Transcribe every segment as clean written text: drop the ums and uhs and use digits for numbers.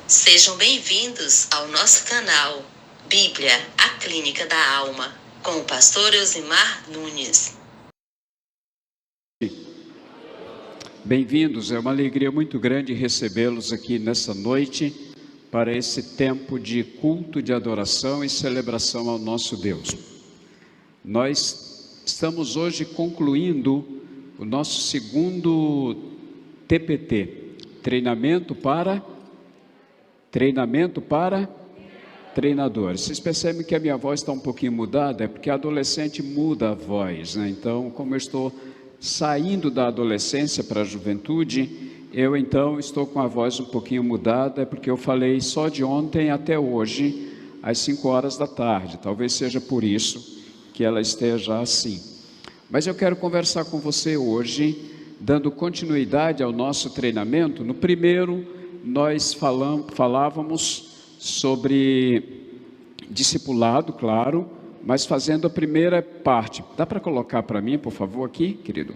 Sejam bem-vindos ao nosso canal Bíblia, a Clínica da Alma, com o pastor Elzimar Nunes. Bem-vindos, é uma alegria muito grande recebê-los aqui nessa noite para esse tempo de culto, de adoração e celebração ao nosso Deus. Nós estamos hoje concluindo o nosso segundo TPT, treinamento para treinadores. Vocês percebem que a minha voz está um pouquinho mudada? É porque a adolescente muda a voz, né? Então, como eu estou saindo da adolescência para a juventude, eu então estou com a voz um pouquinho mudada, é porque eu falei só de ontem até hoje, às 5 horas da tarde. Talvez seja por isso que ela esteja assim. Mas eu quero conversar com você hoje, dando continuidade ao nosso treinamento. No primeiro, nós falávamos sobre discipulado, claro, mas fazendo a primeira parte. Dá para colocar para mim, por favor, aqui, querido?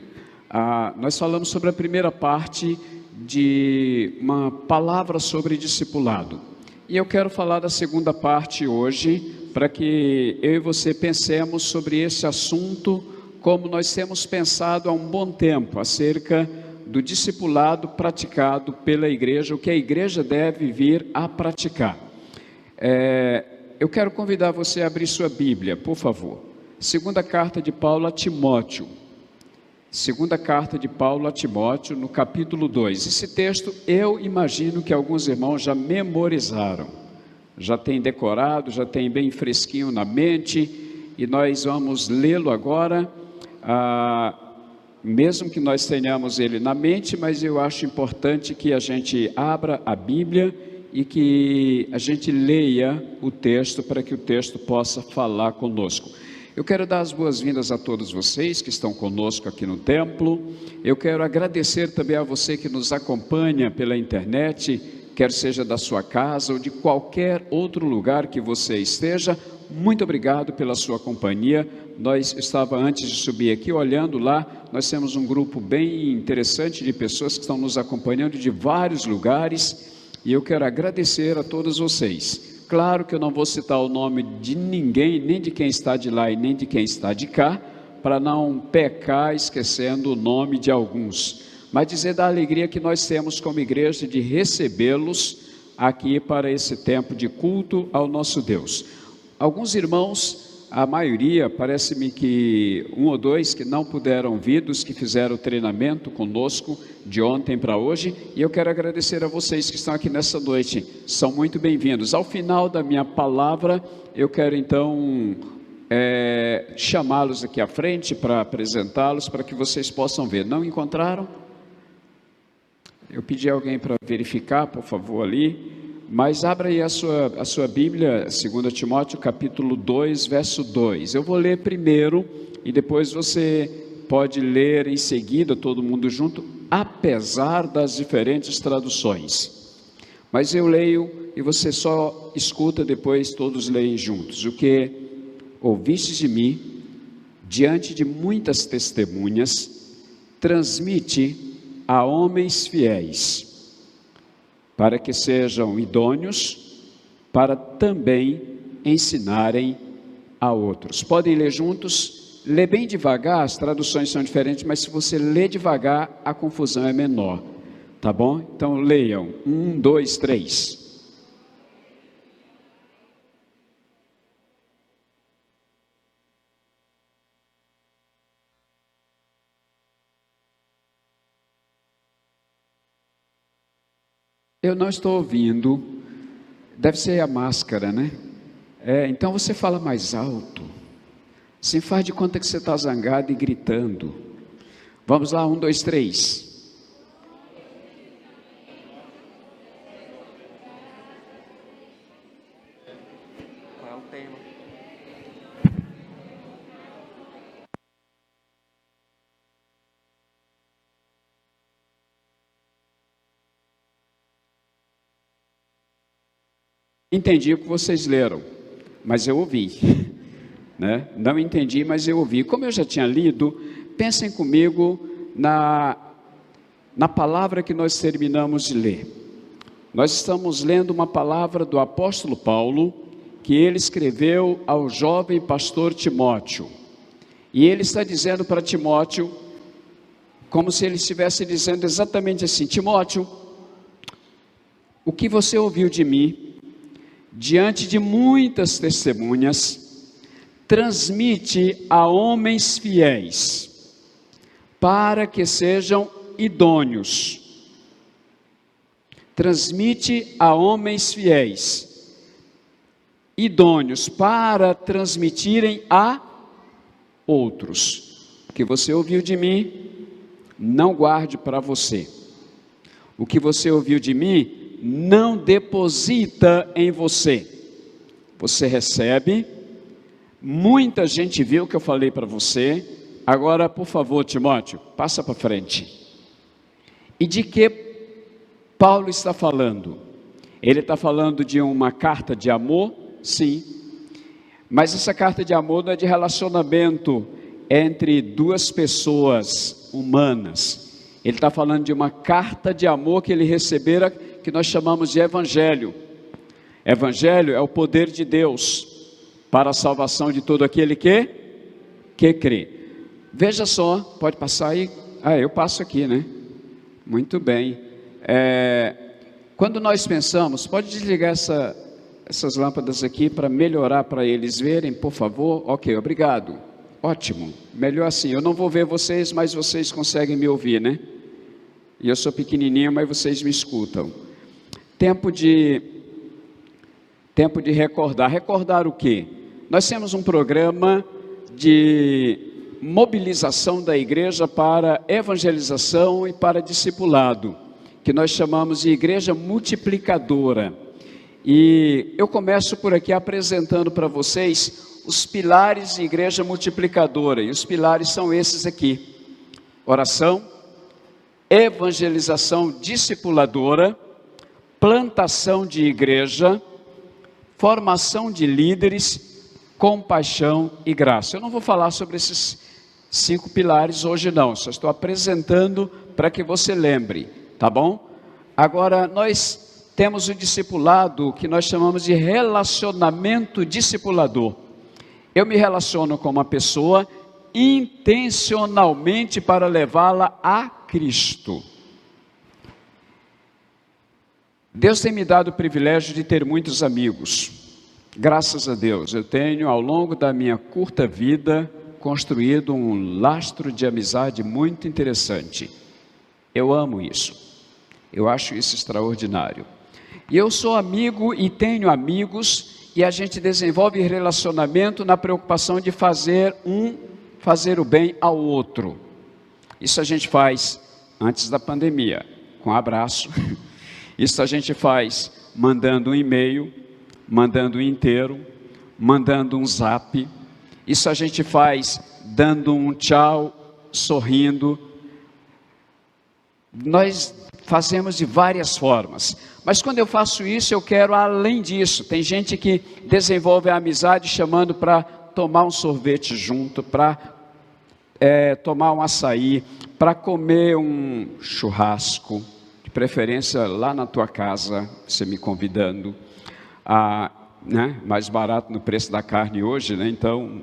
Nós falamos sobre a primeira parte de uma palavra sobre discipulado. E eu quero falar da segunda parte hoje, para que eu e você pensemos sobre esse assunto, como nós temos pensado há um bom tempo, acerca do discipulado praticado pela igreja, o que a igreja deve vir a praticar. Eu quero convidar você a abrir sua Bíblia, por favor. Segunda carta de Paulo a Timóteo. Segunda carta de Paulo a Timóteo, no capítulo 2. Esse texto, eu imagino que alguns irmãos já memorizaram, já têm decorado, já têm bem fresquinho na mente, e nós vamos lê-lo agora, mesmo que nós tenhamos ele na mente, mas eu acho importante que a gente abra a Bíblia e que a gente leia o texto para que o texto possa falar conosco. Eu quero dar as boas-vindas a todos vocês que estão conosco aqui no templo. Eu quero agradecer também a você que nos acompanha pela internet, quer seja da sua casa ou de qualquer outro lugar que você esteja. Muito obrigado pela sua companhia. Nós estava antes de subir aqui olhando lá, nós temos um grupo bem interessante de pessoas que estão nos acompanhando de vários lugares. E eu quero agradecer a todos vocês. Claro que eu não vou citar o nome de ninguém, nem de quem está de lá e nem de quem está de cá, para não pecar esquecendo o nome de alguns. Mas dizer da alegria que nós temos como igreja de recebê-los aqui para esse tempo de culto ao nosso Deus. Alguns irmãos, a maioria, parece-me que 1 ou 2 que não puderam vir, dos que fizeram o treinamento conosco de ontem para hoje, e eu quero agradecer a vocês que estão aqui nessa noite, são muito bem-vindos. Ao final da minha palavra, eu quero então chamá-los aqui à frente para apresentá-los, para que vocês possam ver. Não encontraram? Eu pedi a alguém para verificar, por favor, ali. Mas abra aí a sua Bíblia, 2 Timóteo capítulo 2, verso 2. Eu vou ler primeiro e depois você pode ler em seguida, todo mundo junto, apesar das diferentes traduções. Mas eu leio e você só escuta, depois todos leem juntos. O que ouvistes de mim, diante de muitas testemunhas, transmite a homens fiéis, para que sejam idôneos, para também ensinarem a outros. Podem ler juntos, lê bem devagar, as traduções são diferentes, mas se você lê devagar, a confusão é menor, tá bom? Então leiam, 1, 2, 3. Eu não estou ouvindo, deve ser a máscara, né? Então você fala mais alto, se faz de conta que você está zangado e gritando. Vamos lá, 1, 2, 3. Qual é o tema? Entendi o que vocês leram, mas eu ouvi, né? Não entendi, mas eu ouvi. Como eu já tinha lido, pensem comigo na palavra que nós terminamos de ler. Nós estamos lendo uma palavra do apóstolo Paulo, que ele escreveu ao jovem pastor Timóteo. E ele está dizendo para Timóteo, como se ele estivesse dizendo exatamente assim: Timóteo, o que você ouviu de mim, diante de muitas testemunhas, transmite a homens fiéis, para que sejam idôneos. Transmite a homens fiéis, idôneos, para transmitirem a outros. O que você ouviu de mim, não guarde para você. O que você ouviu de mim, não deposita em você. Você recebe, muita gente viu o que eu falei para você. Agora, por favor, Timóteo, passa para frente. E de que Paulo está falando? Ele está falando de uma carta de amor? Sim. Mas essa carta de amor não é de relacionamento entre duas pessoas humanas. Ele está falando de uma carta de amor que ele recebera, que nós chamamos de evangelho. Evangelho é o poder de Deus para a salvação de todo aquele que crê. Veja só, pode passar aí? Eu passo aqui, né? Muito bem. Quando nós pensamos, pode desligar essas lâmpadas aqui para melhorar, para eles verem, por favor. Ok, obrigado. Ótimo, melhor assim. Eu não vou ver vocês, mas vocês conseguem me ouvir, né? E eu sou pequenininho, mas vocês me escutam. Tempo de recordar. Recordar o quê? Nós temos um programa de mobilização da igreja para evangelização e para discipulado, que nós chamamos de igreja multiplicadora. E eu começo por aqui apresentando para vocês os pilares de igreja multiplicadora. E os pilares são esses aqui: oração, evangelização discipuladora, plantação de igreja, formação de líderes, compaixão e graça. Eu não vou falar sobre esses 5 pilares hoje não, só estou apresentando para que você lembre, tá bom? Agora, nós temos o discipulado que nós chamamos de relacionamento discipulador. Eu me relaciono com uma pessoa intencionalmente para levá-la a Cristo. Deus tem me dado o privilégio de ter muitos amigos. Graças a Deus, eu tenho ao longo da minha curta vida construído um lastro de amizade muito interessante. Eu amo isso. Eu acho isso extraordinário. E eu sou amigo e tenho amigos, e a gente desenvolve relacionamento na preocupação de fazer o bem ao outro. Isso a gente faz antes da pandemia, com abraço. Isso a gente faz mandando um e-mail, mandando um inteiro, mandando um zap. Isso a gente faz dando um tchau, sorrindo. Nós fazemos de várias formas. Mas quando eu faço isso, eu quero além disso. Tem gente que desenvolve a amizade chamando para tomar um sorvete junto, para tomar um açaí, para comer um churrasco, de preferência lá na tua casa, você me convidando. Né? Mais barato no preço da carne hoje, né? Então,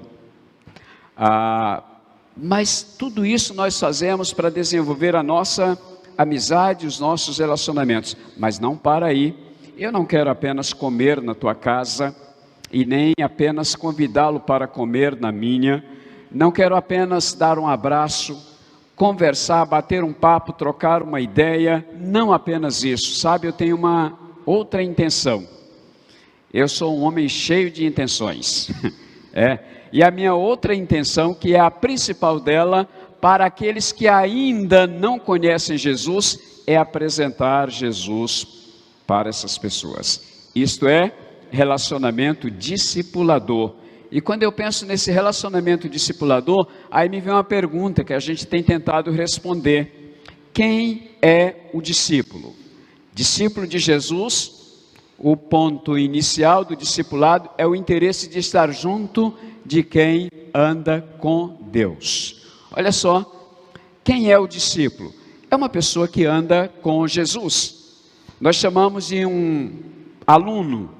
mas tudo isso nós fazemos para desenvolver a nossa amizade, os nossos relacionamentos, mas não para aí. Eu não quero apenas comer na tua casa e nem apenas convidá-lo para comer na minha. Não quero apenas dar um abraço, conversar, bater um papo, trocar uma ideia. Não apenas isso, sabe? Eu tenho uma outra intenção. Eu sou um homem cheio de intenções. E a minha outra intenção, que é a principal dela, para aqueles que ainda não conhecem Jesus, é apresentar Jesus para essas pessoas. Isto é relacionamento discipulador. E quando eu penso nesse relacionamento discipulador, aí me vem uma pergunta que a gente tem tentado responder: quem é o discípulo? Discípulo de Jesus, o ponto inicial do discipulado é o interesse de estar junto de quem anda com Deus. Olha só, quem é o discípulo? É uma pessoa que anda com Jesus. Nós chamamos de um aluno.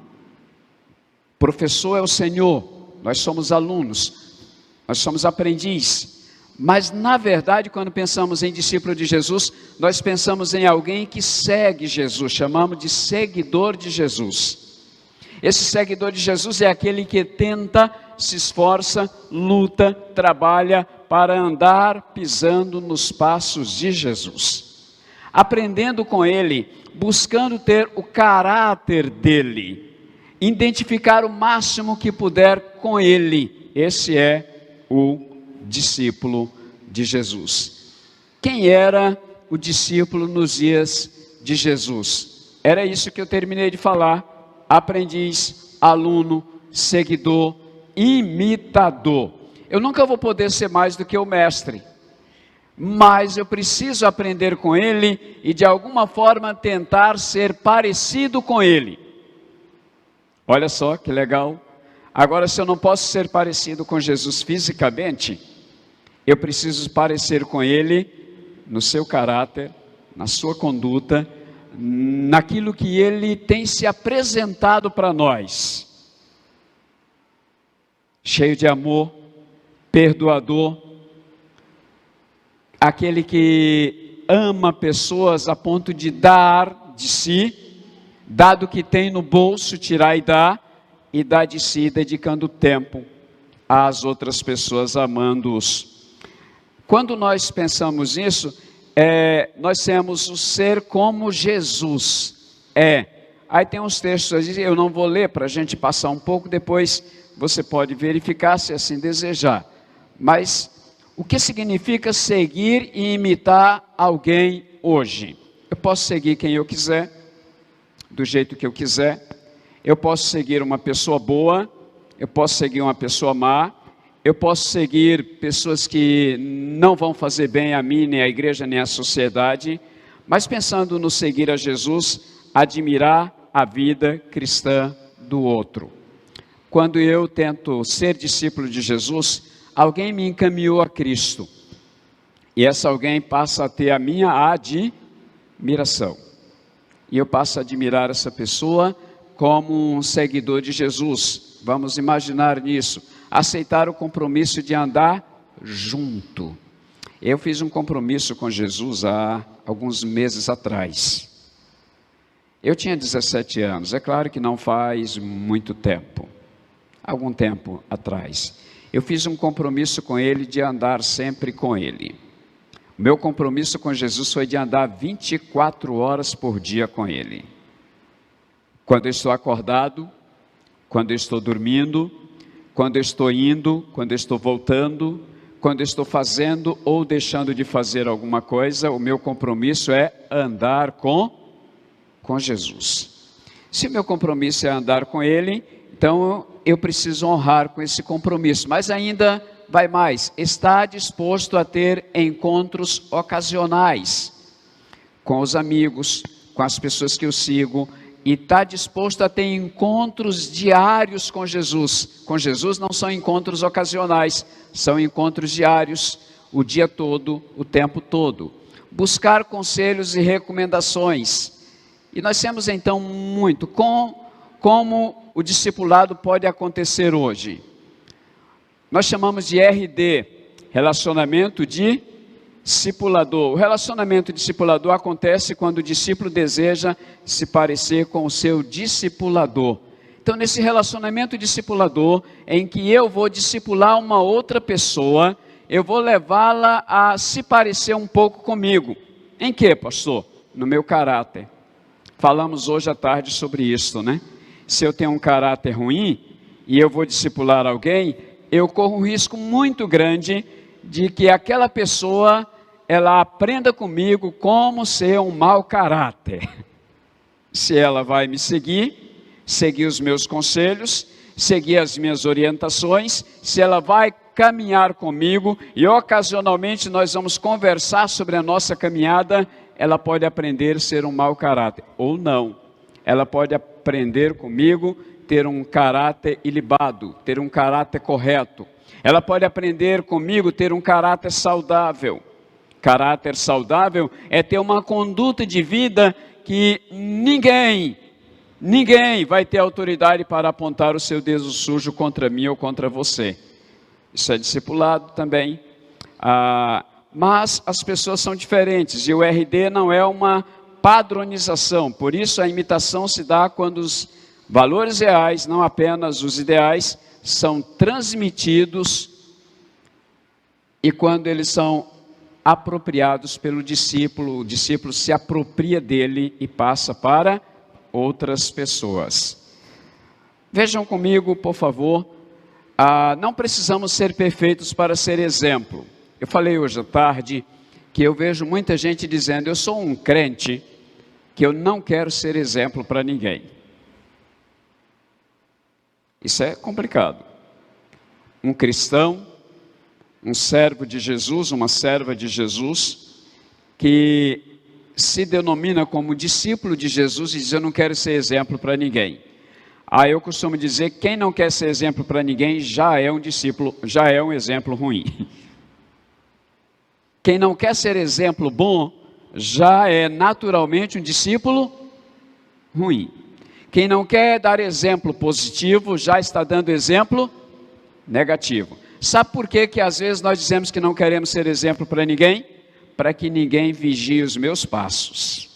Professor é o Senhor, nós somos alunos, nós somos aprendizes. Mas, na verdade, quando pensamos em discípulo de Jesus, nós pensamos em alguém que segue Jesus, chamamos de seguidor de Jesus. Esse seguidor de Jesus é aquele que tenta, se esforça, luta, trabalha para andar pisando nos passos de Jesus. Aprendendo com Ele, buscando ter o caráter dEle, identificar o máximo que puder com Ele. Esse é o discípulo de Jesus. Quem era o discípulo nos dias de Jesus? Era isso que eu terminei de falar: aprendiz, aluno, seguidor, imitador. Eu nunca vou poder ser mais do que o mestre, mas eu preciso aprender com ele e de alguma forma tentar ser parecido com ele. Olha só que legal. Agora, se eu não posso ser parecido com Jesus fisicamente, eu preciso parecer com Ele no seu caráter, na sua conduta, naquilo que Ele tem se apresentado para nós. Cheio de amor, perdoador, aquele que ama pessoas a ponto de dar de si, dado que tem no bolso, tirar e dá de si, dedicando tempo às outras pessoas, amando-os. Quando nós pensamos nisso, nós temos o ser como Jesus é. Aí tem uns textos, eu não vou ler para a gente passar um pouco, depois você pode verificar se assim desejar. Mas o que significa seguir e imitar alguém hoje? Eu posso seguir quem eu quiser, do jeito que eu quiser. Eu posso seguir uma pessoa boa, eu posso seguir uma pessoa má, eu posso seguir pessoas que não vão fazer bem a mim, nem à igreja, nem à sociedade, mas pensando no seguir a Jesus, admirar a vida cristã do outro. Quando eu tento ser discípulo de Jesus, alguém me encaminhou a Cristo, e essa alguém passa a ter a minha admiração. E eu passo a admirar essa pessoa como um seguidor de Jesus. Vamos imaginar nisso. Aceitar o compromisso de andar junto. Eu fiz um compromisso com Jesus há alguns meses atrás. Eu tinha 17 anos. É claro que não faz muito tempo. Algum tempo atrás. Eu fiz um compromisso com Ele de andar sempre com Ele. Meu compromisso com Jesus foi de andar 24 horas por dia com Ele. Quando eu estou acordado, quando eu estou dormindo, quando eu estou indo, quando eu estou voltando, quando eu estou fazendo ou deixando de fazer alguma coisa, o meu compromisso é andar com Jesus. Se o meu compromisso é andar com Ele, então eu preciso honrar com esse compromisso. Mas ainda vai mais, está disposto a ter encontros ocasionais com os amigos, com as pessoas que eu sigo, e está disposto a ter encontros diários com Jesus. Com Jesus não são encontros ocasionais, são encontros diários, o dia todo, o tempo todo. Buscar conselhos e recomendações. E nós temos então muito, como o discipulado pode acontecer hoje. Nós chamamos de RD, relacionamento discipulador. O relacionamento discipulador acontece quando o discípulo deseja se parecer com o seu discipulador. Então, nesse relacionamento discipulador, em que eu vou discipular uma outra pessoa, eu vou levá-la a se parecer um pouco comigo. Em que, pastor? No meu caráter. Falamos hoje à tarde sobre isso, né? Se eu tenho um caráter ruim e eu vou discipular alguém, eu corro um risco muito grande de que aquela pessoa, ela aprenda comigo como ser um mau caráter. Se ela vai me seguir os meus conselhos, seguir as minhas orientações, se ela vai caminhar comigo e ocasionalmente nós vamos conversar sobre a nossa caminhada, ela pode aprender a ser um mau caráter, ou não. Ela pode aprender comigo ter um caráter ilibado, ter um caráter correto. Ela pode aprender comigo ter um caráter saudável. Caráter saudável é ter uma conduta de vida que ninguém vai ter autoridade para apontar o seu dedo sujo contra mim ou contra você. Isso é discipulado também. Mas as pessoas são diferentes e o RD não é uma padronização. Por isso a imitação se dá quando os valores reais, não apenas os ideais, são transmitidos e quando eles são apropriados pelo discípulo, o discípulo se apropria dele e passa para outras pessoas. Vejam comigo, por favor, não precisamos ser perfeitos para ser exemplo. Eu falei hoje à tarde que eu vejo muita gente dizendo, eu sou um crente que eu não quero ser exemplo para ninguém. Isso é complicado. Um cristão, um servo de Jesus, uma serva de Jesus, que se denomina como discípulo de Jesus e diz, eu não quero ser exemplo para ninguém. Eu costumo dizer, quem não quer ser exemplo para ninguém, já é um discípulo, já é um exemplo ruim. Quem não quer ser exemplo bom, já é naturalmente um discípulo ruim. Quem não quer dar exemplo positivo, já está dando exemplo negativo. Sabe por que às vezes nós dizemos que não queremos ser exemplo para ninguém? Para que ninguém vigie os meus passos.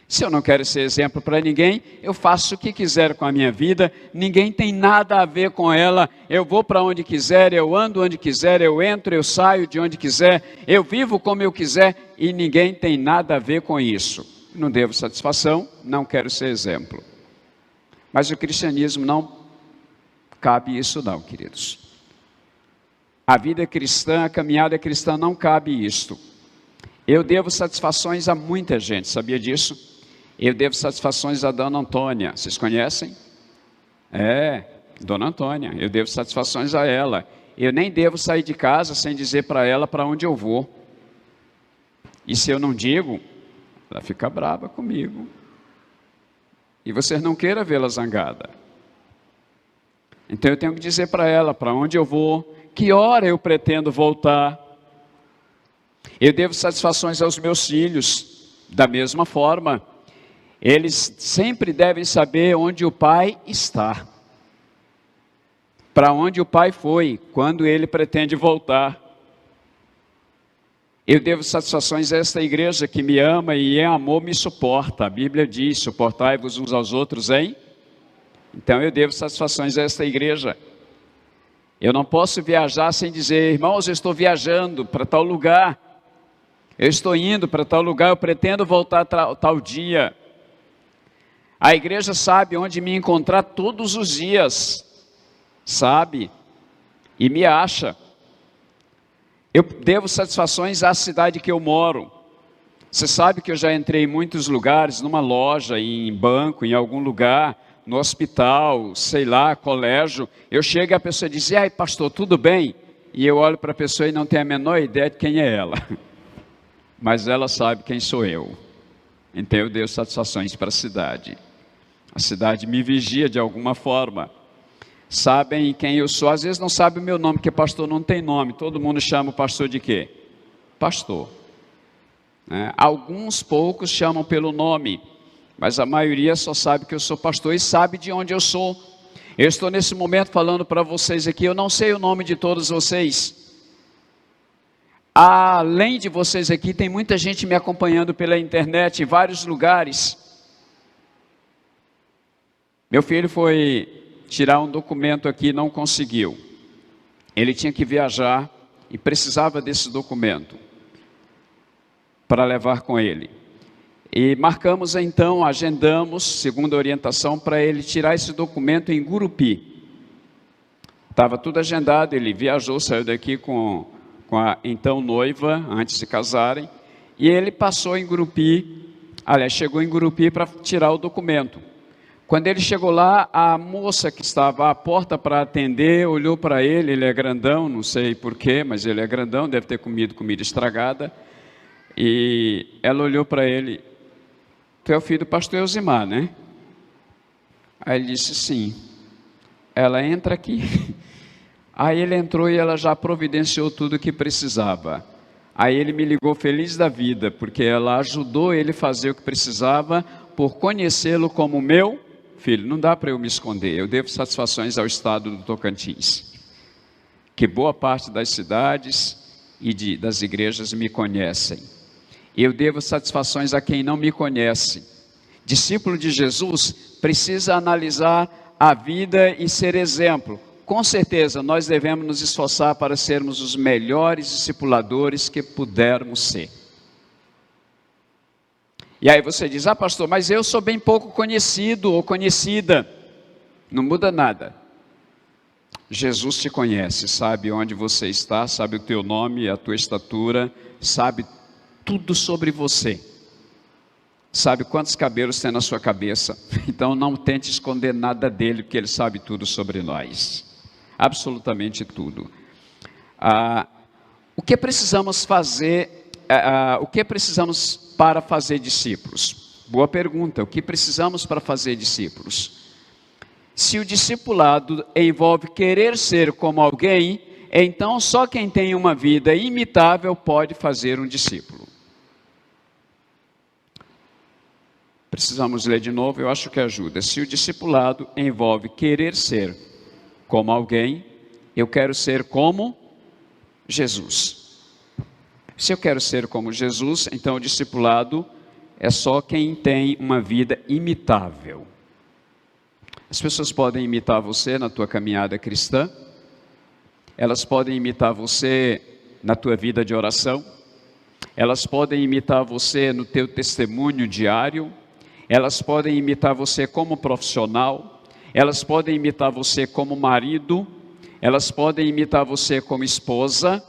Se eu não quero ser exemplo para ninguém, eu faço o que quiser com a minha vida, ninguém tem nada a ver com ela, eu vou para onde quiser, eu ando onde quiser, eu entro, eu saio de onde quiser, eu vivo como eu quiser e ninguém tem nada a ver com isso. Não devo satisfação, não quero ser exemplo. Mas o cristianismo não cabe isso não, queridos. A vida cristã, a caminhada cristã não cabe isto. Eu devo satisfações a muita gente, sabia disso? Eu devo satisfações a Dona Antônia, vocês conhecem? Dona Antônia, eu devo satisfações a ela. Eu nem devo sair de casa sem dizer para ela para onde eu vou. E se eu não digo, ela fica brava comigo. E vocês não queiram vê-la zangada. Então eu tenho que dizer para ela para onde eu vou, que hora eu pretendo voltar. Eu devo satisfações aos meus filhos, da mesma forma. Eles sempre devem saber onde o pai está. Para onde o pai foi, quando ele pretende voltar. Eu devo satisfações a esta igreja que me ama e em amor me suporta. A Bíblia diz, suportai-vos uns aos outros em... Então eu devo satisfações a esta igreja. Eu não posso viajar sem dizer, irmãos, eu estou viajando para tal lugar. Eu estou indo para tal lugar, eu pretendo voltar tal dia. A igreja sabe onde me encontrar todos os dias, sabe, e me acha. Eu devo satisfações à cidade que eu moro. Você sabe que eu já entrei em muitos lugares, numa loja, em banco, em algum lugar, no hospital, sei lá, colégio. Eu chego e a pessoa diz, ai pastor, tudo bem? E eu olho para a pessoa e não tenho a menor ideia de quem é ela. Mas ela sabe quem sou eu. Então eu devo satisfações para a cidade. A cidade me vigia de alguma forma. Sabem quem eu sou. Às vezes não sabe o meu nome, porque pastor não tem nome. Todo mundo chama o pastor de quê? Pastor. Alguns poucos chamam pelo nome, mas a maioria só sabe que eu sou pastor e sabe de onde eu sou. Eu estou nesse momento falando para vocês aqui, eu não sei o nome de todos vocês. Além de vocês aqui, tem muita gente me acompanhando pela internet em vários lugares. Meu filho foi tirar um documento aqui e não conseguiu. Ele tinha que viajar e precisava desse documento para levar com ele. E marcamos então, agendamos, segundo a orientação, para ele tirar esse documento em Gurupi. Estava tudo agendado, ele viajou, saiu daqui com a então noiva, antes de se casarem, e ele passou em Gurupi, chegou em Gurupi para tirar o documento. Quando ele chegou lá, a moça que estava à porta para atender, olhou para ele é grandão, não sei porquê, mas ele é grandão, deve ter comido comida estragada, e ela olhou para ele, tu é o filho do pastor Elzimar, né? Aí ele disse, sim. Ela entra aqui. Aí ele entrou e ela já providenciou tudo o que precisava. Aí ele me ligou feliz da vida, porque ela ajudou ele a fazer o que precisava por conhecê-lo como meu filho. Não dá para eu me esconder, eu devo satisfações ao estado do Tocantins, que boa parte das cidades e das igrejas me conhecem. Eu devo satisfações a quem não me conhece. Discípulo de Jesus precisa analisar a vida e ser exemplo. Com certeza, nós devemos nos esforçar para sermos os melhores discipuladores que pudermos ser. E aí você diz, pastor, mas eu sou bem pouco conhecido ou conhecida. Não muda nada. Jesus te conhece, sabe onde você está, sabe o teu nome, a tua estatura, sabe tudo sobre você. Sabe quantos cabelos tem na sua cabeça. Então não tente esconder nada dele, porque ele sabe tudo sobre nós. Absolutamente tudo. O que precisamos fazer, o que precisamos para fazer discípulos? Boa pergunta, o que precisamos para fazer discípulos? Se o discipulado envolve querer ser como alguém, então só quem tem uma vida imitável pode fazer um discípulo. Precisamos ler de novo, eu acho que ajuda. Se o discipulado envolve querer ser como alguém, eu quero ser como Jesus. Se eu quero ser como Jesus, então o discipulado é só quem tem uma vida imitável. As pessoas podem imitar você na tua caminhada cristã, elas podem imitar você na tua vida de oração, elas podem imitar você no teu testemunho diário, elas podem imitar você como profissional, elas podem imitar você como marido, elas podem imitar você como esposa,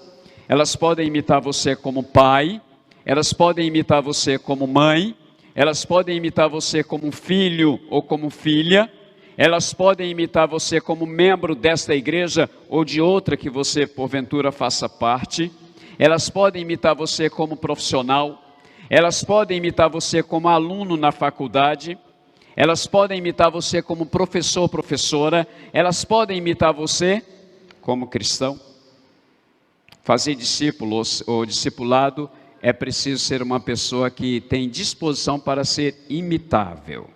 elas podem imitar você como pai, elas podem imitar você como mãe, elas podem imitar você como filho ou como filha, elas podem imitar você como membro desta igreja ou de outra que você porventura faça parte, elas podem imitar você como profissional, elas podem imitar você como aluno na faculdade, elas podem imitar você como professor, professora, elas podem imitar você como cristão. Fazer discípulos ou discipulado é preciso ser uma pessoa que tem disposição para ser imitável.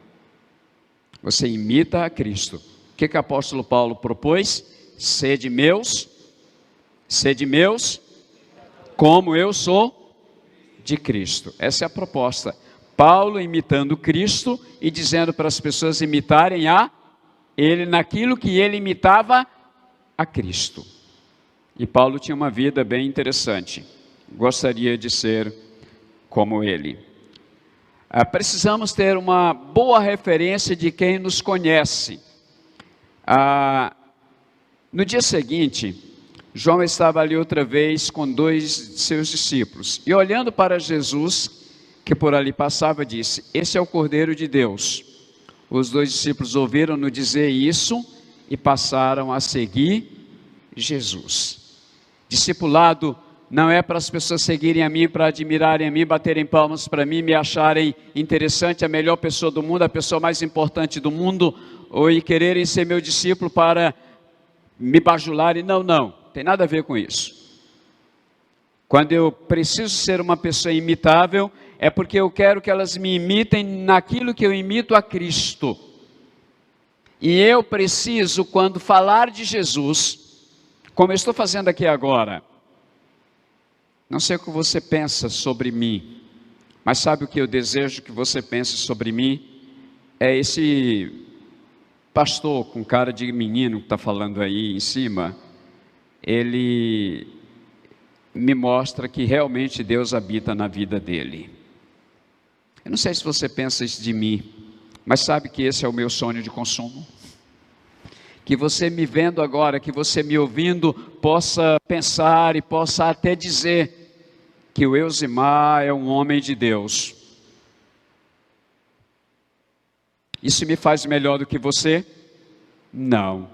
Você imita a Cristo. O que o apóstolo Paulo propôs? Sede meus, como eu sou de Cristo. Essa é a proposta. Paulo imitando Cristo e dizendo para as pessoas imitarem a ele naquilo que ele imitava a Cristo. E Paulo tinha uma vida bem interessante. Gostaria de ser como ele. Precisamos ter uma boa referência de quem nos conhece. No dia seguinte, João estava ali outra vez com 2 de seus discípulos. E olhando para Jesus, que por ali passava, disse: esse é o Cordeiro de Deus. Os 2 discípulos ouviram-no dizer isso e passaram a seguir Jesus. Discipulado não é para as pessoas seguirem a mim, para admirarem a mim, baterem palmas para mim, me acharem interessante, a melhor pessoa do mundo, a pessoa mais importante do mundo, ou quererem ser meu discípulo para me bajularem. Não, tem nada a ver com isso. Quando eu preciso ser uma pessoa imitável, é porque eu quero que elas me imitem naquilo que eu imito a Cristo. E eu preciso, quando falar de Jesus, como eu estou fazendo aqui agora, não sei o que você pensa sobre mim, mas sabe o que eu desejo que você pense sobre mim? É esse pastor com cara de menino que está falando aí em cima, ele me mostra que realmente Deus habita na vida dele. Eu não sei se você pensa isso de mim, mas sabe que esse é o meu sonho de consumo? Que você me vendo agora, que você me ouvindo, possa pensar e possa até dizer que o Elzimar é um homem de Deus. Isso me faz melhor do que você? Não.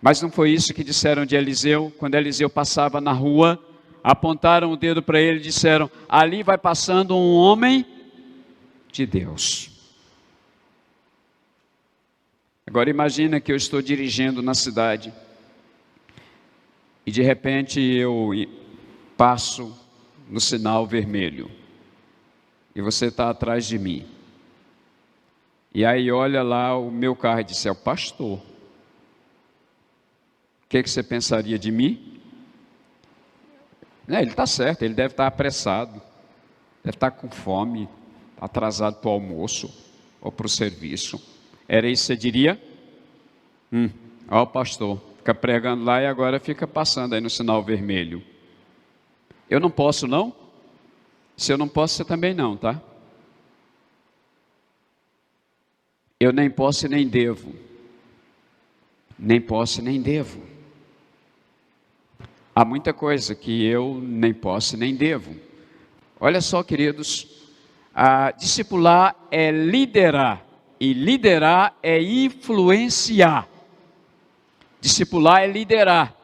Mas não foi isso que disseram de Eliseu, quando Eliseu passava na rua, apontaram o dedo para ele e disseram: ali vai passando um homem de Deus. Agora imagina que eu estou dirigindo na cidade e de repente eu passo no sinal vermelho e você está atrás de mim. E aí olha lá o meu carro e diz: é o pastor. O que você pensaria de mim? Ele está certo, ele deve estar apressado, deve estar com fome, atrasado para o almoço ou para o serviço. Era isso que você diria? Ó o pastor, fica pregando lá e agora fica passando aí no sinal vermelho. Eu não posso não? Se eu não posso, você também não, tá? Eu nem posso e nem devo. Nem posso e nem devo. Há muita coisa que eu nem posso e nem devo. Olha só, queridos, discipular é liderar, e liderar é influenciar. Discipular é liderar,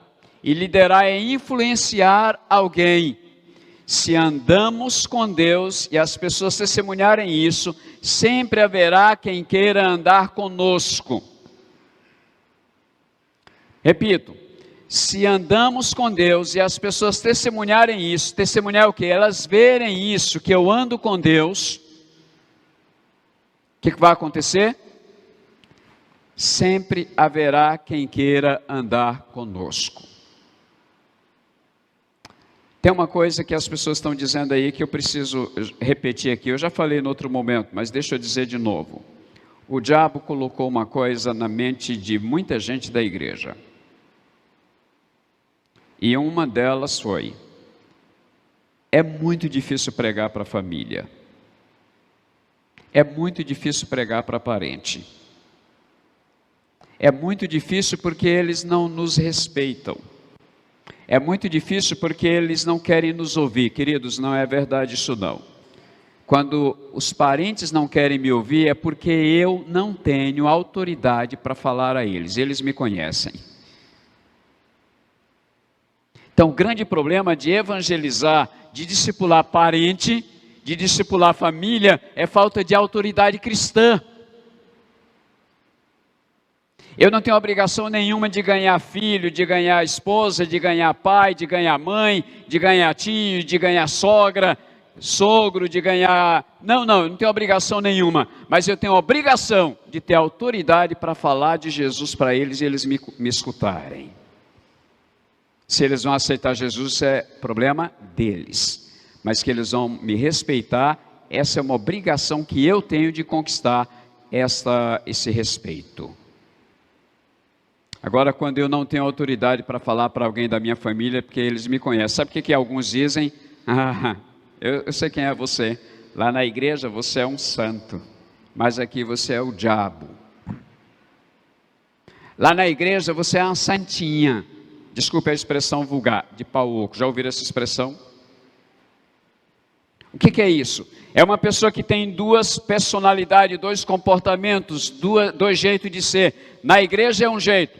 e liderar é influenciar alguém. Se andamos com Deus e as pessoas testemunharem isso, sempre haverá quem queira andar conosco. Repito, se andamos com Deus e as pessoas testemunharem isso, testemunhar o quê? Elas verem isso, que eu ando com Deus, o que vai acontecer? Sempre haverá quem queira andar conosco. Tem uma coisa que as pessoas estão dizendo aí que eu preciso repetir aqui. Eu já falei em outro momento, mas deixa eu dizer de novo. O diabo colocou uma coisa na mente de muita gente da igreja. E uma delas foi: é muito difícil pregar para a família. É muito difícil pregar para parente. É muito difícil porque eles não nos respeitam. É muito difícil porque eles não querem nos ouvir. Queridos, não é verdade isso não. Quando os parentes não querem me ouvir é porque eu não tenho autoridade para falar a eles. Eles me conhecem. Então, o grande problema de evangelizar, de discipular parente, de discipular família, é falta de autoridade cristã. Eu não tenho obrigação nenhuma de ganhar filho, de ganhar esposa, de ganhar pai, de ganhar mãe, de ganhar tio, de ganhar sogra, sogro, de ganhar... Não, eu não tenho obrigação nenhuma, mas eu tenho obrigação de ter autoridade para falar de Jesus para eles e eles me escutarem. Se eles vão aceitar Jesus, é problema deles. Mas que eles vão me respeitar, essa é uma obrigação que eu tenho de conquistar esse respeito. Agora, quando eu não tenho autoridade para falar para alguém da minha família, é porque eles me conhecem. Sabe o que alguns dizem? Eu sei quem é você. Lá na igreja você é um santo, mas aqui você é o diabo. Lá na igreja você é uma santinha. Desculpe a expressão vulgar, de pau oco. Já ouviram essa expressão? O que é isso? É uma pessoa que tem duas personalidades, dois comportamentos, dois jeitos de ser. Na igreja é um jeito,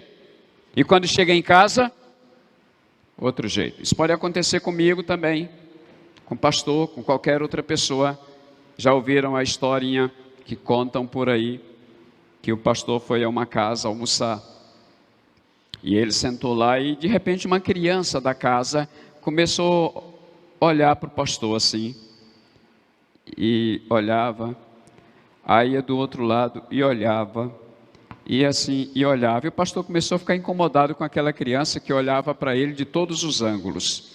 e quando chega em casa, outro jeito. Isso pode acontecer comigo também, com pastor, com qualquer outra pessoa. Já ouviram a historinha que contam por aí, que o pastor foi a uma casa almoçar. E ele sentou lá e de repente uma criança da casa começou a olhar para o pastor assim. E olhava, aí ia do outro lado e olhava, e assim, e olhava. E o pastor começou a ficar incomodado com aquela criança que olhava para ele de todos os ângulos.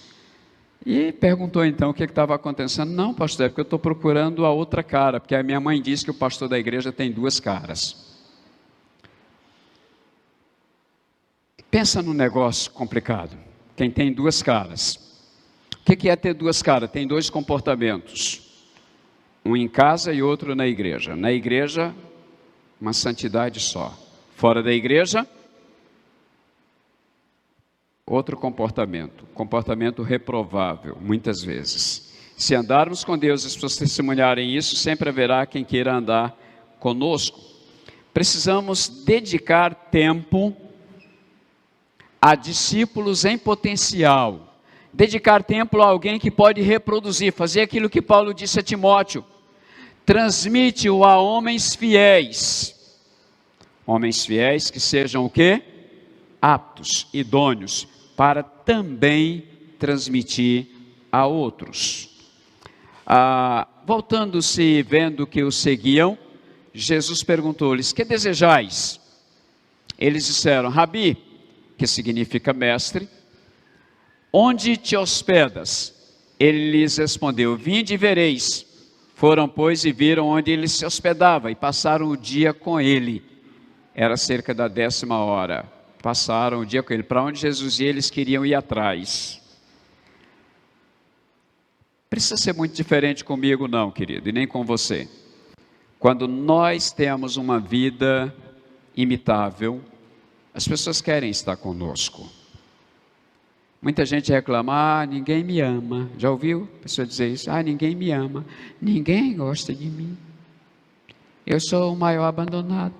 E perguntou então o que estava acontecendo. Não, pastor, é porque eu estou procurando a outra cara, porque a minha mãe disse que o pastor da igreja tem duas caras. Pensa num negócio complicado. Quem tem duas caras. O que é ter duas caras? Tem dois comportamentos. Um em casa e outro na igreja. Na igreja, uma santidade só. Fora da igreja, outro comportamento reprovável, muitas vezes. Se andarmos com Deus e as pessoas testemunharem isso, sempre haverá quem queira andar conosco. Precisamos dedicar tempo a discípulos em potencial. Dedicar tempo a alguém que pode reproduzir, fazer aquilo que Paulo disse a Timóteo. Transmite-o a homens fiéis. Homens fiéis que sejam o quê? Aptos, idôneos, para também transmitir a outros. Voltando-se e vendo que o seguiam, Jesus perguntou-lhes: que desejais? Eles disseram: Rabi, que significa mestre, onde te hospedas? Ele lhes respondeu: vinde e vereis. Foram, pois, e viram onde ele se hospedava, e passaram o dia com ele. Era cerca da 10ª hora. Passaram o dia com ele. Para onde Jesus ia, eles queriam ir atrás. Precisa ser muito diferente comigo não, querido, e nem com você. Quando nós temos uma vida imitável, as pessoas querem estar conosco. Muita gente reclama: ninguém me ama. Já ouviu a pessoa dizer isso? Ninguém me ama. Ninguém gosta de mim. Eu sou o maior abandonado.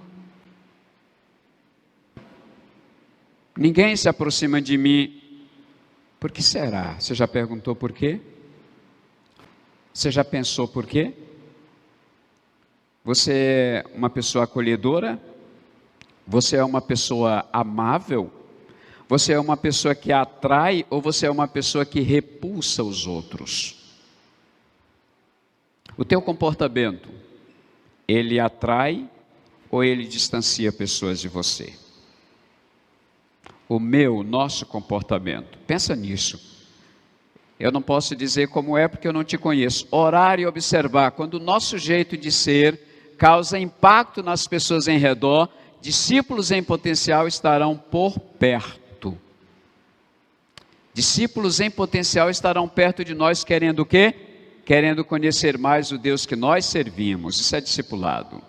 Ninguém se aproxima de mim. Por que será? Você já perguntou por quê? Você já pensou por quê? Você é uma pessoa acolhedora? Você é uma pessoa amável? Você é uma pessoa que atrai ou você é uma pessoa que repulsa os outros? O teu comportamento, ele atrai ou ele distancia pessoas de você? Nosso comportamento, pensa nisso. Eu não posso dizer como é porque eu não te conheço. Orar e observar. Quando o nosso jeito de ser causa impacto nas pessoas em redor, discípulos em potencial estarão por perto. Discípulos em potencial estarão perto de nós querendo o quê? Querendo conhecer mais o Deus que nós servimos. Isso é discipulado.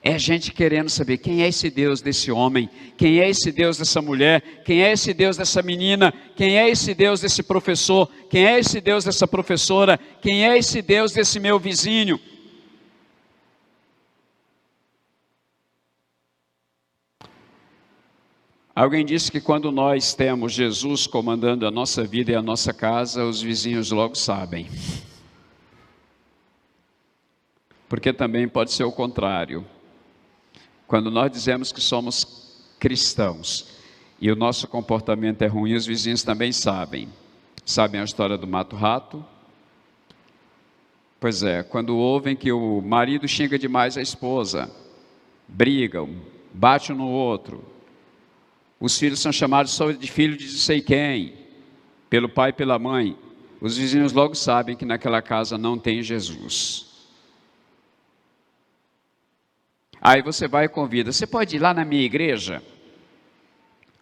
É gente querendo saber quem é esse Deus desse homem, quem é esse Deus dessa mulher, quem é esse Deus dessa menina, quem é esse Deus desse professor, quem é esse Deus dessa professora, quem é esse Deus desse meu vizinho. Alguém disse que quando nós temos Jesus comandando a nossa vida e a nossa casa, os vizinhos logo sabem. Porque também pode ser o contrário. Quando nós dizemos que somos cristãos e o nosso comportamento é ruim, os vizinhos também sabem. Sabem a história do mato-rato? Pois é, quando ouvem que o marido xinga demais a esposa, brigam, bate um no outro, os filhos são chamados só de filho de não sei quem, pelo pai e pela mãe, os vizinhos logo sabem que naquela casa não tem Jesus. Aí você vai e convida: você pode ir lá na minha igreja?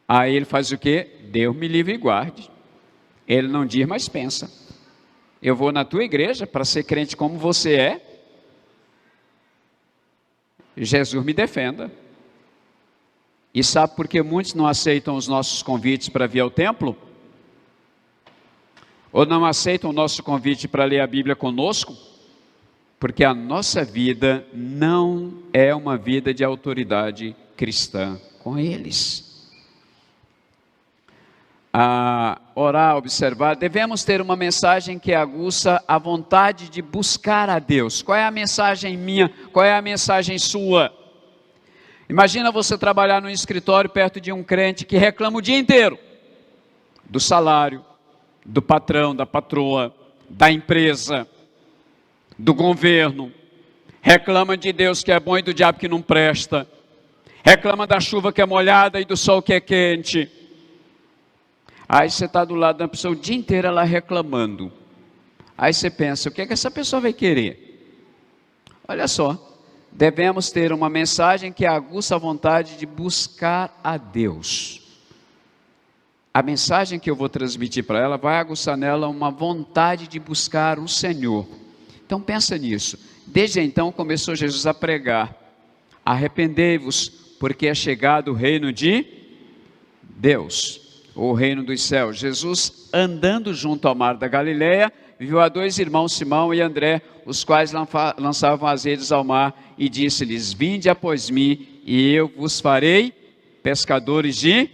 Aí ele faz o quê? Deus me livre e guarde. Ele não diz, mas pensa: eu vou na tua igreja para ser crente como você é? Jesus me defenda. E sabe por que muitos não aceitam os nossos convites para vir ao templo? Ou não aceitam o nosso convite para ler a Bíblia conosco? Porque a nossa vida não é uma vida de autoridade cristã com eles. Orar, observar, devemos ter uma mensagem que aguça a vontade de buscar a Deus. Qual é a mensagem minha? Qual é a mensagem sua? Imagina você trabalhar num escritório perto de um crente que reclama o dia inteiro do salário, do patrão, da patroa, da empresa, do governo, reclama de Deus que é bom e do diabo que não presta, reclama da chuva que é molhada e do sol que é quente. Aí você está do lado da pessoa o dia inteiro lá reclamando. Aí você pensa: o que é que essa pessoa vai querer? Olha só, devemos ter uma mensagem que aguça a vontade de buscar a Deus. A mensagem que eu vou transmitir para ela vai aguçar nela uma vontade de buscar o Senhor. Então pensa nisso. Desde então começou Jesus a pregar: arrependei-vos, porque é chegado o reino de Deus, o reino dos céus. Jesus, andando junto ao mar da Galileia, viu a 2 irmãos, Simão e André, os quais lançavam as redes ao mar, e disse-lhes: vinde após mim, e eu vos farei pescadores de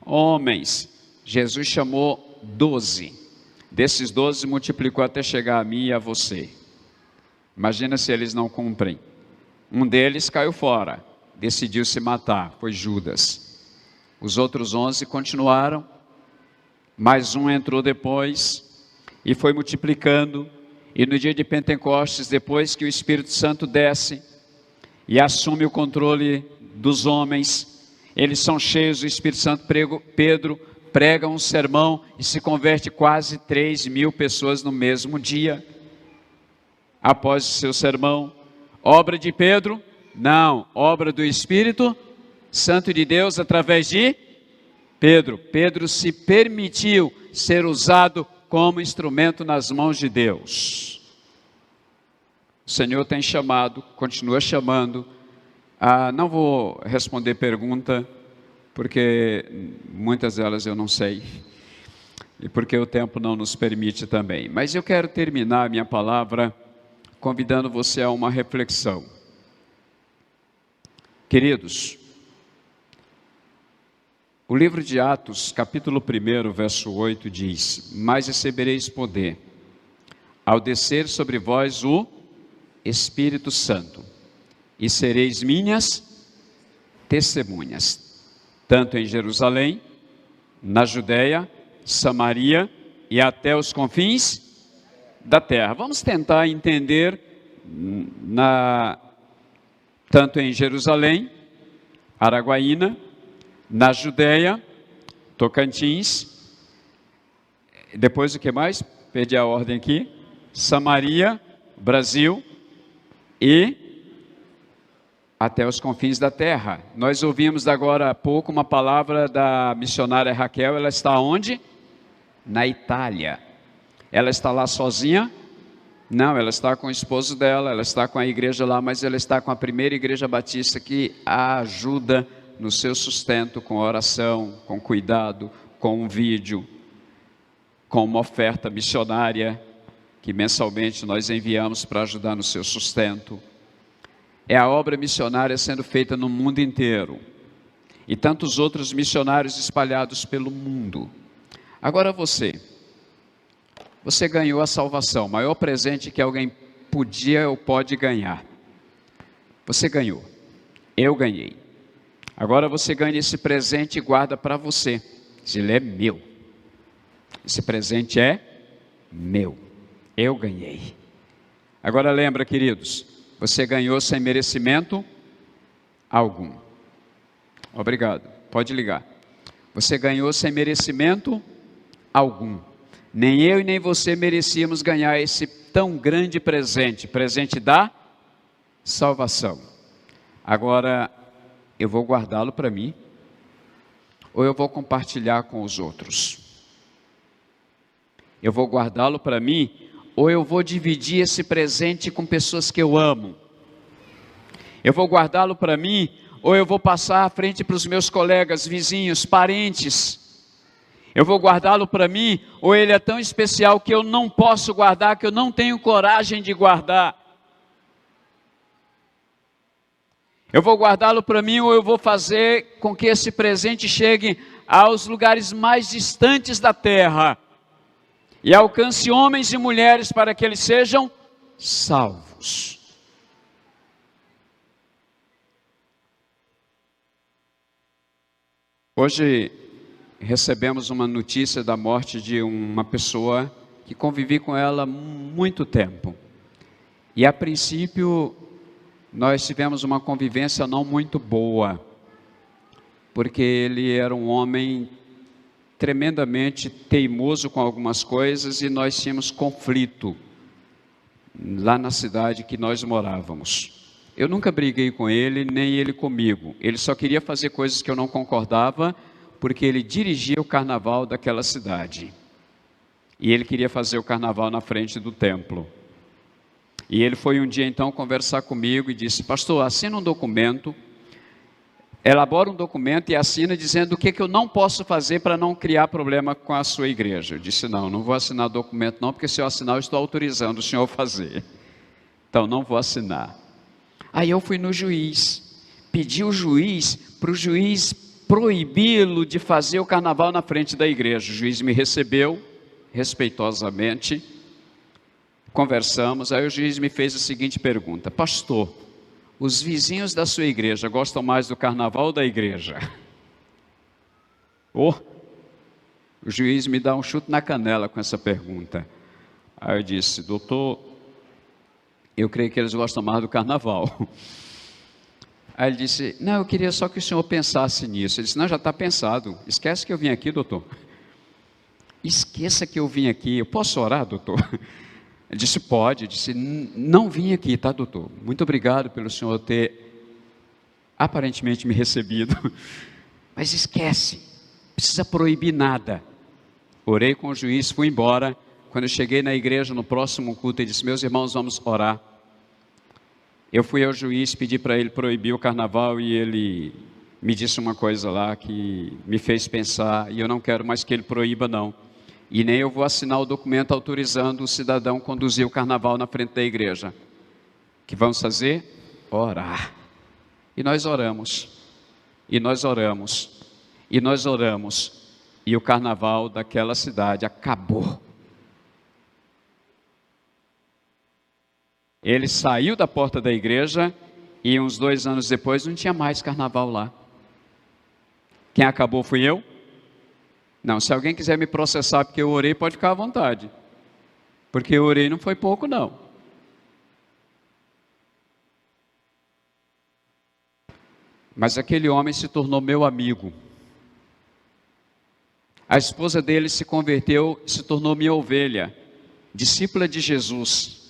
homens. Jesus chamou 12. Desses 12 multiplicou até chegar a mim e a você. Imagina se eles não cumprem. Um deles caiu fora, decidiu se matar, foi Judas. Os outros 11 continuaram mais um entrou depois, e foi multiplicando. E no dia de Pentecostes, depois que o Espírito Santo desce e assume o controle dos homens, eles são cheios do Espírito Santo. Pedro prega um sermão e se converte quase 3.000 pessoas no mesmo dia. Após o seu sermão, obra de Pedro? Não, obra do Espírito Santo de Deus através de Pedro. Pedro se permitiu ser usado como instrumento nas mãos de Deus. O Senhor tem chamado, continua chamando. Não vou responder pergunta, porque muitas delas eu não sei, e porque o tempo não nos permite também. Mas eu quero terminar a minha palavra convidando você a uma reflexão. Queridos, o livro de Atos, capítulo 1, verso 8 diz: mas recebereis poder, ao descer sobre vós o Espírito Santo, e sereis minhas testemunhas, tanto em Jerusalém, na Judeia, Samaria e até os confins da terra. Vamos tentar entender tanto em Jerusalém, Araguaína, na Judeia, Tocantins, depois o que mais? Perdi a ordem aqui. Samaria, Brasil e até os confins da terra. Nós ouvimos agora há pouco uma palavra da missionária Raquel. Ela está onde? Na Itália. Ela está lá sozinha? Não, ela está com o esposo dela, ela está com a igreja lá, mas ela está com a primeira igreja batista que a ajuda no seu sustento, com oração, com cuidado, com um vídeo, com uma oferta missionária que mensalmente nós enviamos para ajudar no seu sustento. É a obra missionária sendo feita no mundo inteiro, e tantos outros missionários espalhados pelo mundo. Agora você ganhou a salvação, o maior presente que alguém podia ou pode ganhar. Você ganhou, eu ganhei. Agora você ganha esse presente e guarda para você. Ele é meu. Esse presente é meu. Eu ganhei. Agora lembra, queridos, você ganhou sem merecimento algum. Obrigado. Pode ligar. Você ganhou sem merecimento algum. Nem eu e nem você merecíamos ganhar esse tão grande presente, presente da salvação. Agora, eu vou guardá-lo para mim, ou eu vou compartilhar com os outros? Eu vou guardá-lo para mim, ou eu vou dividir esse presente com pessoas que eu amo? Eu vou guardá-lo para mim, ou eu vou passar à frente para os meus colegas, vizinhos, parentes? Eu vou guardá-lo para mim, ou ele é tão especial que eu não posso guardar, que eu não tenho coragem de guardar? Eu vou guardá-lo para mim, ou eu vou fazer com que esse presente chegue aos lugares mais distantes da terra e alcance homens e mulheres para que eles sejam salvos? Hoje recebemos uma notícia da morte de uma pessoa que convivi com ela há muito tempo. E a princípio nós tivemos uma convivência não muito boa, porque ele era um homem tremendamente teimoso com algumas coisas, e nós tínhamos conflito lá na cidade que nós morávamos. Eu nunca briguei com ele, nem ele comigo. Ele só queria fazer coisas que eu não concordava, porque ele dirigia o carnaval daquela cidade. E ele queria fazer o carnaval na frente do templo. E ele foi um dia então conversar comigo e disse: pastor, assina um documento, elabora um documento e assina dizendo o que eu não posso fazer para não criar problema com a sua igreja. Eu disse: não vou assinar documento não, porque se eu assinar eu estou autorizando o senhor a fazer. Então não vou assinar. Aí eu fui no juiz, pedi o juiz, para o juiz proibi-lo de fazer o carnaval na frente da igreja. O juiz me recebeu respeitosamente, conversamos. Aí o juiz me fez a seguinte pergunta: pastor, os vizinhos da sua igreja gostam mais do carnaval ou da igreja? O juiz me dá um chute na canela com essa pergunta. Aí eu disse: doutor, eu creio que eles gostam mais do carnaval. Aí ele disse: não, eu queria só que o senhor pensasse nisso. Ele disse: não, já está pensado. Esquece que eu vim aqui, doutor. Esqueça que eu vim aqui. Eu posso orar, doutor? Ele disse: pode. Eu disse: não vim aqui, tá, doutor? Muito obrigado pelo senhor ter aparentemente me recebido. Mas esquece, não precisa proibir nada. Orei com o juiz, fui embora. Quando eu cheguei na igreja no próximo culto, ele disse: meus irmãos, vamos orar. Eu fui ao juiz, pedi para ele proibir o carnaval e ele me disse uma coisa lá que me fez pensar, e eu não quero mais que ele proíba não. E nem eu vou assinar o documento autorizando o cidadão a conduzir o carnaval na frente da igreja. O que vamos fazer? Orar. E nós oramos, e nós oramos, e nós oramos, e o carnaval daquela cidade acabou. Ele saiu da porta da igreja e uns 2 anos depois não tinha mais carnaval lá. Quem acabou fui eu? Não, se alguém quiser me processar porque eu orei, pode ficar à vontade. Porque eu orei não foi pouco não. Mas aquele homem se tornou meu amigo. A esposa dele se converteu, se tornou minha ovelha, discípula de Jesus.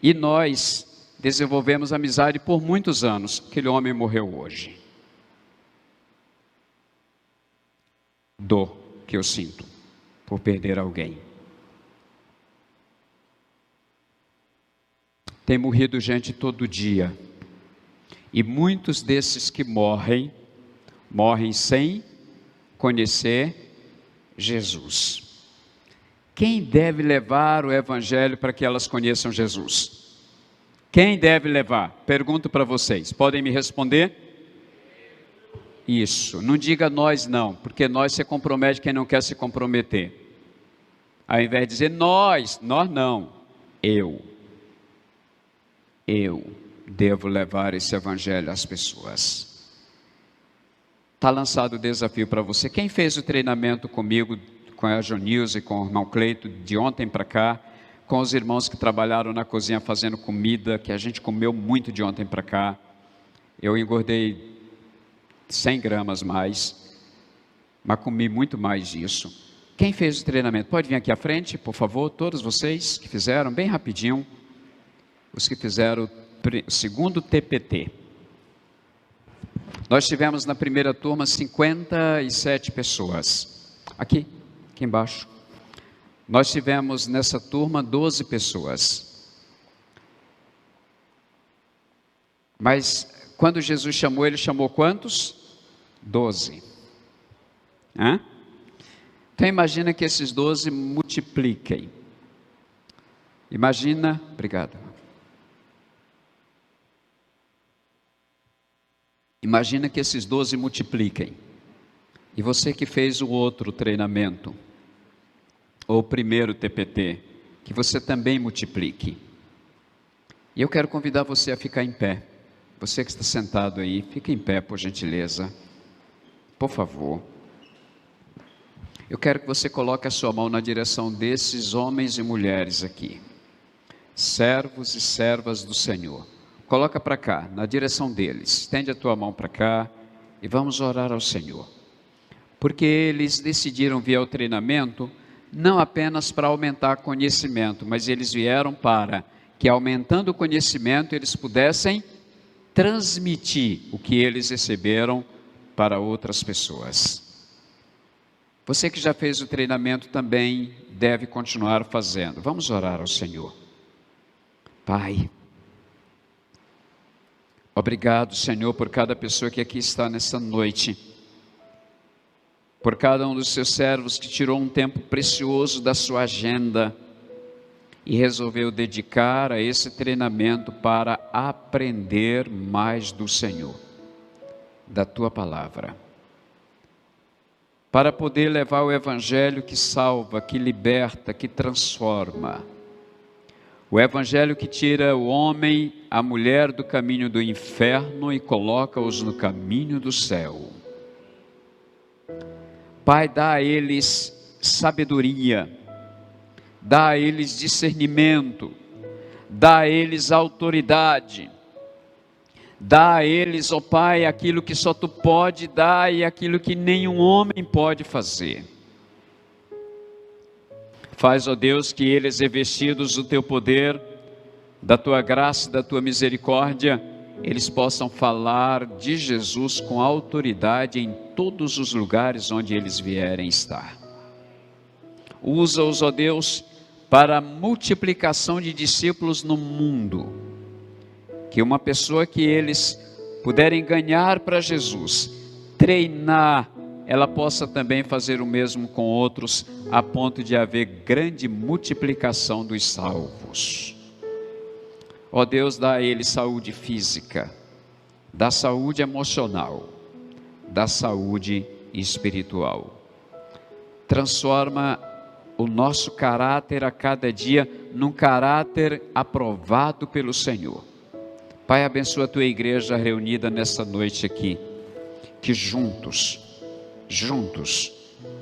E nós desenvolvemos amizade por muitos anos. Aquele homem morreu hoje. Dor que eu sinto por perder alguém. Tem morrido gente todo dia. E muitos desses que morrem, morrem sem conhecer Jesus. Quem deve levar o evangelho para que elas conheçam Jesus? Quem deve levar? Pergunto para vocês, podem me responder? Isso, não diga nós não, porque nós se compromete quem não quer se comprometer. Ao invés de dizer nós não, eu devo levar esse evangelho às pessoas. Está lançado o desafio para você. Quem fez o treinamento comigo, com a Jonilza e com o irmão Cleito, de ontem para cá, com os irmãos que trabalharam na cozinha fazendo comida, que a gente comeu muito de ontem para cá. Eu engordei 100 gramas mais, mas comi muito mais disso. Quem fez o treinamento? Pode vir aqui à frente, por favor, todos vocês que fizeram, bem rapidinho. Os que fizeram o segundo TPT. Nós tivemos na primeira turma 57 pessoas. Aqui embaixo. Nós tivemos nessa turma 12 pessoas. Mas quando Jesus chamou, ele chamou quantos? 12. Então imagina que esses 12 multipliquem. Imagina, obrigado. Imagina que esses 12 multipliquem. E você que fez o outro treinamento, ou o primeiro TPT, que você também multiplique. E eu quero convidar você a ficar em pé. Você que está sentado aí, fique em pé, por gentileza. Por favor. Eu quero que você coloque a sua mão na direção desses homens e mulheres aqui. Servos e servas do Senhor. Coloca para cá, na direção deles. Estende a tua mão para cá e vamos orar ao Senhor. Porque eles decidiram vir ao treinamento não apenas para aumentar conhecimento, mas eles vieram para que, aumentando o conhecimento, eles pudessem transmitir o que eles receberam para outras pessoas. Você que já fez o treinamento também deve continuar fazendo. Vamos orar ao Senhor. Pai, obrigado, Senhor, por cada pessoa que aqui está nessa noite. Por cada um dos seus servos que tirou um tempo precioso da sua agenda e resolveu dedicar a esse treinamento para aprender mais do Senhor, da Tua Palavra. Para poder levar o Evangelho que salva, que liberta, que transforma. O Evangelho que tira o homem, a mulher do caminho do inferno e coloca-os no caminho do céu. Pai, dá a eles sabedoria, dá a eles discernimento, dá a eles autoridade, dá a eles, ó Pai, aquilo que só Tu pode dar e aquilo que nenhum homem pode fazer. Faz, ó Deus, que eles, revestidos do Teu poder, da Tua graça e da Tua misericórdia, eles possam falar de Jesus com autoridade em todos os lugares onde eles vierem estar. Usa-os, ó Deus, para a multiplicação de discípulos no mundo. Que uma pessoa que eles puderem ganhar para Jesus, treinar, ela possa também fazer o mesmo com outros, a ponto de haver grande multiplicação dos salvos. Ó Deus, dá a eles saúde física, dá saúde emocional, dá saúde espiritual. Transforma o nosso caráter a cada dia num caráter aprovado pelo Senhor. Pai, abençoa a Tua igreja reunida nessa noite aqui, que juntos,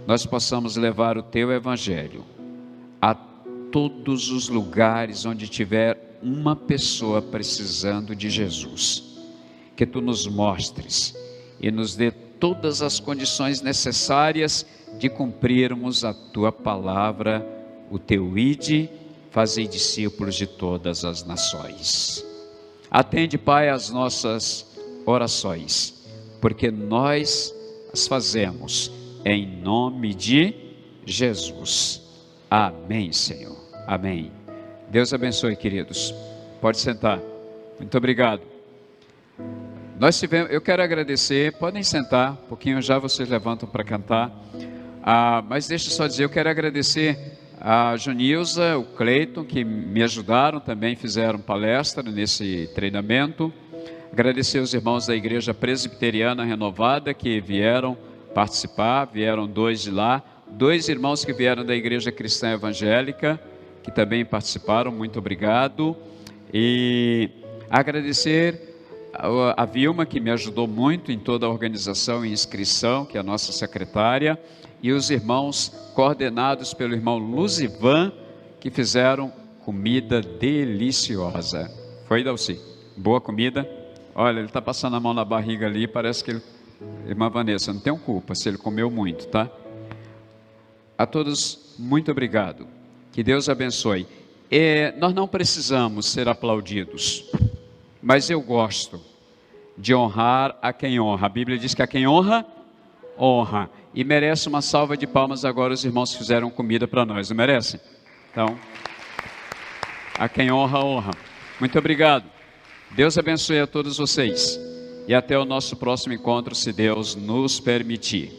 nós possamos levar o Teu Evangelho a todos os lugares onde tiver uma pessoa precisando de Jesus. Que Tu nos mostres e nos dê todas as condições necessárias de cumprirmos a Tua palavra, o Teu ide, fazei discípulos de todas as nações. Atende, Pai, as nossas orações, porque nós as fazemos em nome de Jesus. Amém, Senhor. Amém. Deus abençoe, queridos. Pode sentar. Muito obrigado. Eu quero agradecer, podem sentar, um pouquinho já vocês levantam para cantar. Mas deixa eu só dizer, eu quero agradecer a Junilza, o Cleiton, que me ajudaram também, fizeram palestra nesse treinamento. Agradecer os irmãos da Igreja Presbiteriana Renovada que vieram participar, vieram 2 de lá, 2 irmãos que vieram da Igreja Cristã Evangélica, que também participaram, muito obrigado. E agradecer a Vilma, que me ajudou muito em toda a organização e inscrição, que é a nossa secretária, e os irmãos coordenados pelo irmão Luzivan, que fizeram comida deliciosa. Foi, Dalci? Boa comida? Olha, ele está passando a mão na barriga ali, parece que ele... Irmã Vanessa, não tenho culpa se ele comeu muito, tá? A todos, muito obrigado. Que Deus abençoe. Nós não precisamos ser aplaudidos, mas eu gosto de honrar a quem honra. A Bíblia diz que a quem honra, honra. E merece uma salva de palmas agora os irmãos que fizeram comida para nós, não merecem? Então, a quem honra, honra. Muito obrigado. Deus abençoe a todos vocês. E até o nosso próximo encontro, se Deus nos permitir.